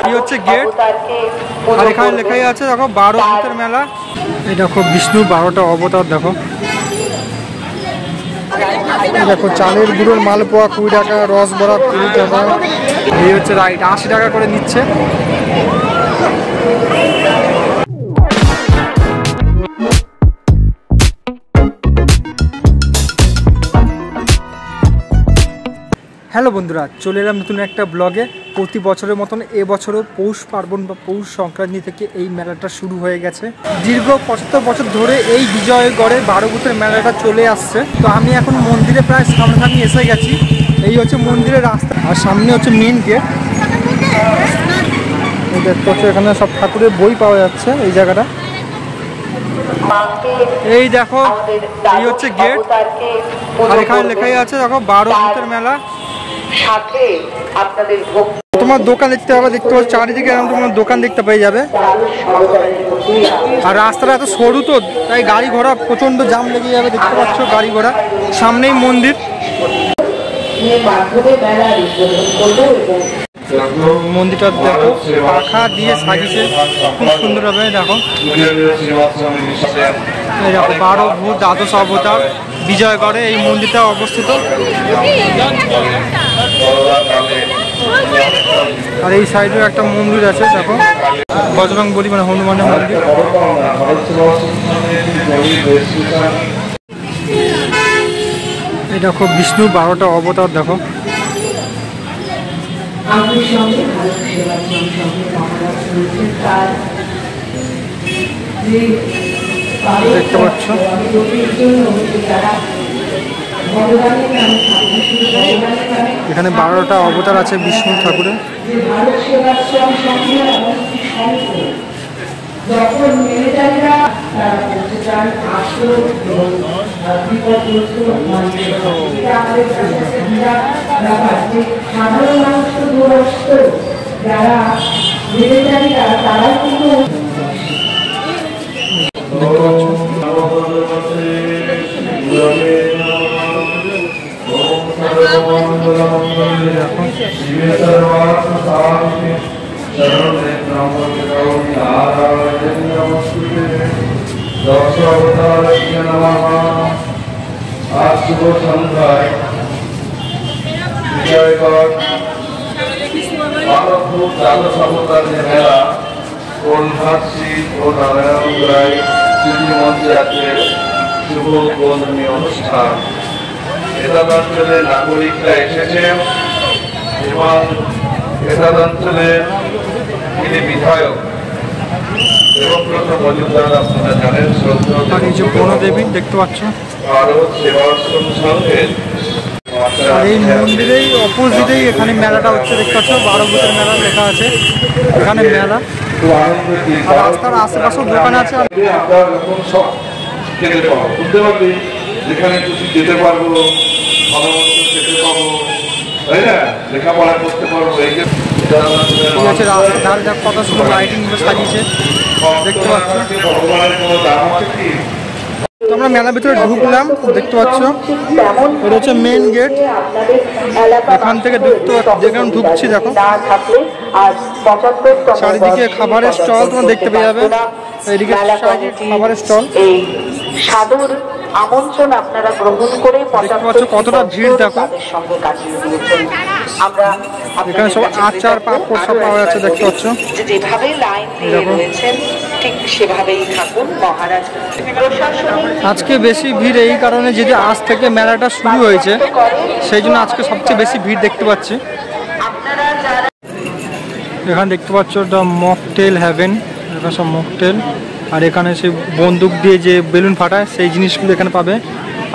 এই হচ্ছে গেট, আর এখানে লেখাই আছে দেখো 12 ভূতের মেলা। এই দেখো বিষ্ণু 12টা অবতার। দেখো দেখো চালের গুঁড়োর মালপোয়া 20 টাকা, রস বড়া 20 টাকা। এই হচ্ছে রাইট 80 টাকা করে নিচ্ছে। হ্যালো বন্ধুরা, চলে এলাম নতুন একটা ব্লগে। প্রতি বছরের মতন এবছরও পৌষ পার্বণ বা পৌষ সংক্রান্তি থেকে এই মেলাটা শুরু হয়ে গেছে। দীর্ঘ 75 বছর ধরে এই বিজয়গড়ে 12 ভূতের মেলাটা চলে আসছে। তো আমি এখন মন্দিরে প্রায় সামনাসামনি এসে গেছি। এই হচ্ছে মন্দিরের রাস্তা, আর সামনে হচ্ছে মেন গেট। দেখতে পাচ্ছ এখানে সব ঠাকুরের বই পাওয়া যাচ্ছে এই জায়গাটা। এই দেখো এই হচ্ছে গেট, আর এখানে লেখাই আছে দেখো 12 ভূতের মেলা। সাথে আপনাদের তোমার দোকান দেখতে হবে, দেখতে পাচ্ছ চারিদিকে এরকম তোমার দোকান দেখতে পেয়ে যাবে। আর রাস্তাটা এত সরু তো তাই গাড়ি ঘোড়া প্রচন্ড জাম লেগে যাবে। দেখতে পাচ্ছ গাড়ি ঘোড়া, সামনেই মন্দির। মন্দিরটা দেখো পাখা দিয়ে সাজিয়েছে খুব সুন্দরভাবে। দেখো এই দেখো 12 ভূত দ্বাদশ অবতার বিজয়গড়ে এই মন্দিরটা অবস্থিত। আর এই সাইডেও একটা মন্দির আছে দেখো, বজরংবলী মানে হনুমানের মন্দির। এই দেখো বিষ্ণু 12টা অবতার। দেখো দেখতে পাচ্ছ এখানে 12টা অবতার আছে বিষ্ণু ঠাকুরের। অনুষ্ঠান এলাকাঞ্চলের নাগরিকরা এসেছেন এবং এলাকাঞ্চলের যিনি বিধায়ক দেবব্রত মজুমদার আপনারা জানেন, বনদেবী দেখতে পাচ্ছ। ভারত সেবাশ্রম সংঘের আর এই মন্দিরেই অপোজিটেই এখানে মেলাটা হচ্ছে দেখতে পাচ্ছ, 12 ভূতের মেলা লেখা আছে এখানে মেলা। রাস্তার আশেপাশেও দোকান আছে। সব খেতে পাবো, বুঝতে পারবি, যেখানে খুশি যেতে পারবো, ভালো মতো খেতে পাবো, তাই না, লেখাপড়া করতে পারবো। এই যে রাস্তার ধারে কত সুন্দর লাইটিং সাজিয়েছে দেখতে পাচ্ছ। ভগবানের কোনো দাম আছে কি? আমরা মেলার ভিতরে ঢুকলাম, দেখতে পাচ্ছ এটা হচ্ছে মেন গেট। এখান থেকে যেখানে ঢুকছি দেখো চারিদিকে খাবারের স্টল তোমার দেখতে পেয়ে যাবে। এইদিকে খাবারের স্টল, সাদর আমন্ত্রণ আপনারা গ্রহণ করে কতটা ভিড় দেখো। এখানে সব আচার পাঁপড় সব পাওয়া যাচ্ছে দেখতে পাচ্ছ। যেভাবে লাইন দিয়ে রয়েছেন ঠিক সেভাবেই থাকুন। মহারাজ আজকে বেশি ভিড় এই কারণে যে আজ থেকে মেলাটা শুরু হয়েছে, সেই জন্য আজকে সবচেয়ে বেশি ভিড় দেখতে পাচ্ছি। এখানে দেখতে পাচ্ছ এটা মকটেল হ্যাভেন, এখানে সব মকটেল। আর এখানে সেই বন্দুক দিয়ে যে বেলুন ফাটায় সেই জিনিসগুলো এখানে পাবে।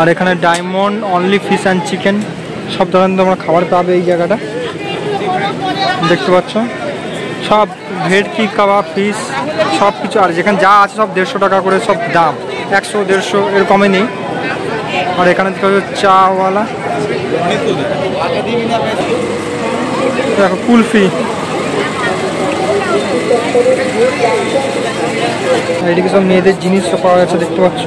আর এখানে diamond only fish and chicken সব ধরনের তোমরা খাবার পাবে এই জায়গাটা দেখতে পাচ্ছ। সব ভেটকি কাবাব ফিশ সব কিছু, আর যেখানে যা আছে সব 150 টাকা করে সব দাম, 100 150 এর কমে নেই। আর এখানে চাওয়ালা দেখো কুলফি, এদিকে সব মেয়েদের জিনিস পাওয়া যাচ্ছে দেখতে পাচ্ছ।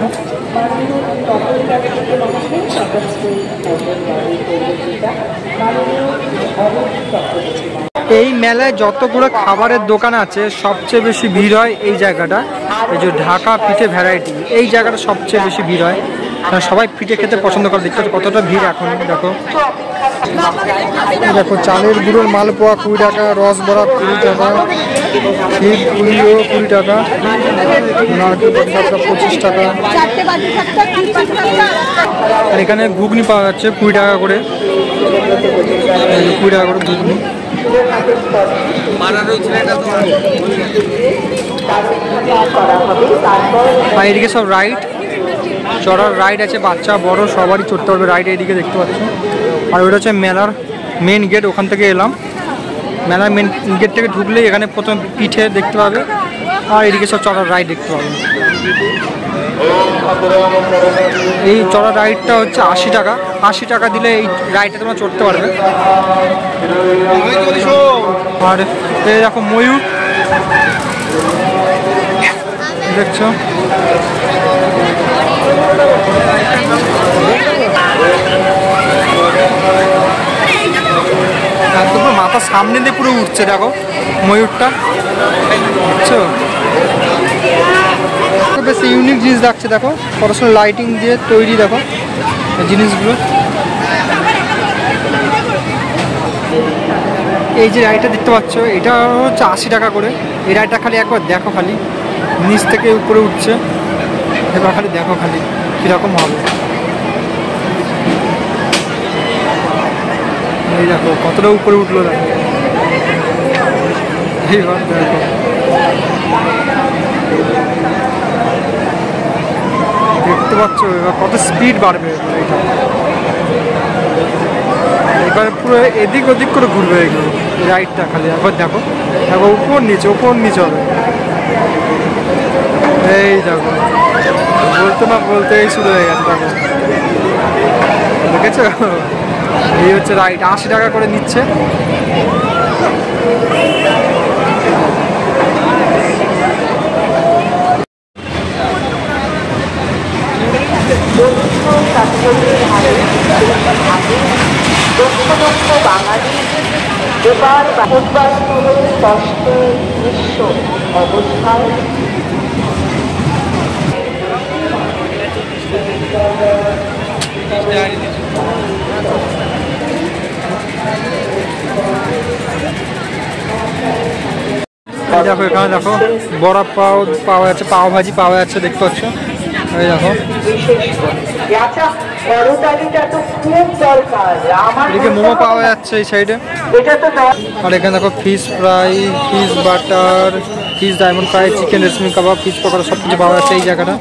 এই মেলায় যতগুলো খাবারের দোকান আছে সবচেয়ে বেশি ভিড় হয় এই জায়গাটা, এই যে ঢাকা পিঠে ভ্যারাইটি, এই জায়গাটা সবচেয়ে বেশি ভিড় হয়, কারণ সবাই পিঠে খেতে পছন্দ করে। দেখতে কতটা ভিড় এখন। দেখো দেখো চালের গুঁড়োর মালপোয়া 20 টাকা, রসবড়া 20 টাকা, ক্ষীর পুরিও 20 টাকা, নারকেল পাতা 25 টাকা। আর এখানে ঘুগনি পাওয়া যাচ্ছে 20 টাকা করে, 20 টাকা করে ঘুগনি। আর এদিকে সব রাইড, চড়ার রাইড আছে, বাচ্চা বড় সবারই চড়তে পারবে রাইড। এদিকে দেখতে পাচ্ছ। আর ওটা হচ্ছে মেলার মেন গেট, ওখান থেকে এলাম। মেলার মেন গেট থেকে ঢুকলেই এখানে প্রথম পিঠে দেখতে পাবে, আর এদিকে সব চড়ার রাইড দেখতে পাবে। এই চড়ার রাইডটা হচ্ছে 80 টাকা, 80 টাকা দিলে এই রাইডটা তোমরা চড়তে পারবে। আর এই দেখো ময়ূর দেখছো, একদম মাথার সামনে দিয়ে পুরো উঠছে। দেখো ময়ূরটা, বুঝছো? বেশ ইউনিক জিনিস লাগছে। দেখো কত সুন্দর লাইটিং দিয়ে তৈরি, দেখো জিনিসগুলো। এই যে রাইডটা দেখতে পাচ্ছ, এটা হচ্ছে 80 টাকা করে। এই রাইডটা খালি একবার দেখো, খালি নিচ থেকে উপরে উঠছে, এবার খালি দেখো খালি কীরকম হবে। এই দেখো কতটা উপরে উঠলো, দেখো এইবার দেখো। দেখতে পাচ্ছ এবার কত স্পিড বাড়বে এটা, এবার পুরো এদিক ওদিক করে ঘুরবে এগুলো রাইডটা। খালি একবার দেখো, একবার উপর নিচে হবে। এই দেখো বলতে না বলতেই শুরু হয়ে গেছে। দেখো দেখেছো, এই হচ্ছে রাইড, 80 টাকা করে নিচ্ছে। বাঙালি এবার স্পষ্ট দৃশ্য অবস্থায় দেখো এখানে দেখো বড়া পাও পাওয়া যাচ্ছে, পাও ভাজি পাওয়া যাচ্ছে, দেখতে পাচ্ছ। এই দেখো এদিকে মোমো পাওয়া যাচ্ছে এই সাইডে। আর এখানে দেখো fish fry, fish butter, fish diamond fry, chicken reshmi kebab, fish pakora সব কিছু পাওয়া যাচ্ছে এই জায়গাটা।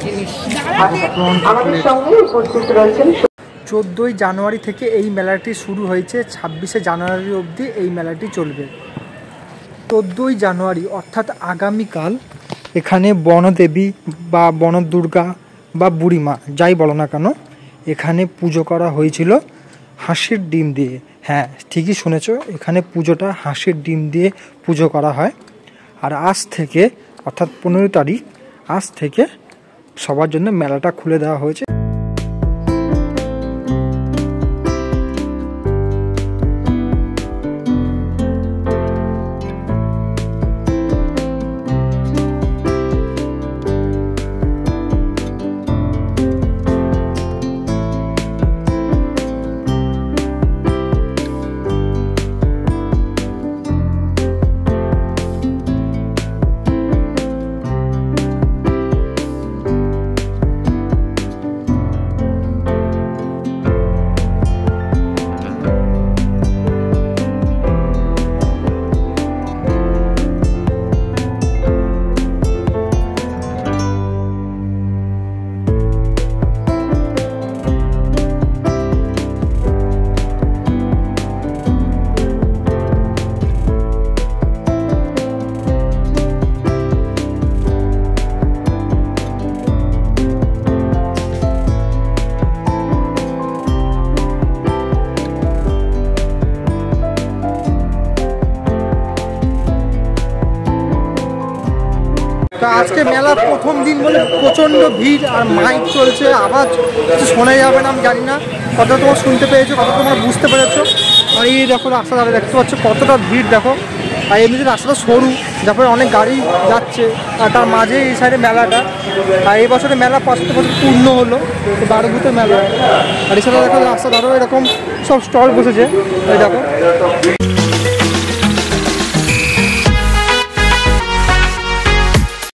14ই জানুয়ারি থেকে এই মেলাটি শুরু হয়েছে, 26শে জানুয়ারি অবধি এই মেলাটি চলবে। 14ই জানুয়ারি অর্থাৎ আগামীকাল এখানে বনদেবী বা বনদুর্গা বা বুড়িমা যাই বলো না কেন, এখানে পুজো করা হয়েছিল হাঁসের ডিম দিয়ে। হ্যাঁ ঠিকই শুনেছো, এখানে পুজোটা হাঁসের ডিম দিয়ে পুজো করা হয়। আর আজ থেকে অর্থাৎ 15 তারিখ, আজ থেকে সবার জন্য মেলাটা খুলে দেওয়া হয়েছে। তো আজকে মেলা প্রথম দিন বলে প্রচণ্ড ভিড় আর মাইক চলছে, আওয়াজ কিছু শোনা যাবে না, আমি জানি না কতটা তোমরা শুনতে পেয়েছো, কতটা তোমরা বুঝতে পেরেছো। আর এই দেখো রাস্তা ধারে দেখতে পাচ্ছ কতটা ভিড় দেখো। আর এমনিতে রাস্তাটা সরু, যার ফলে অনেক গাড়ি যাচ্ছে, আর তার মাঝে এই সাইডে মেলাটা। আর এই বছরে মেলা 5 বছর পূর্ণ হলো, তো 12 ভূতের মেলা। আর এই সাইডে দেখো রাস্তা ধারেও এরকম সব স্টল বসেছে, এই দেখো।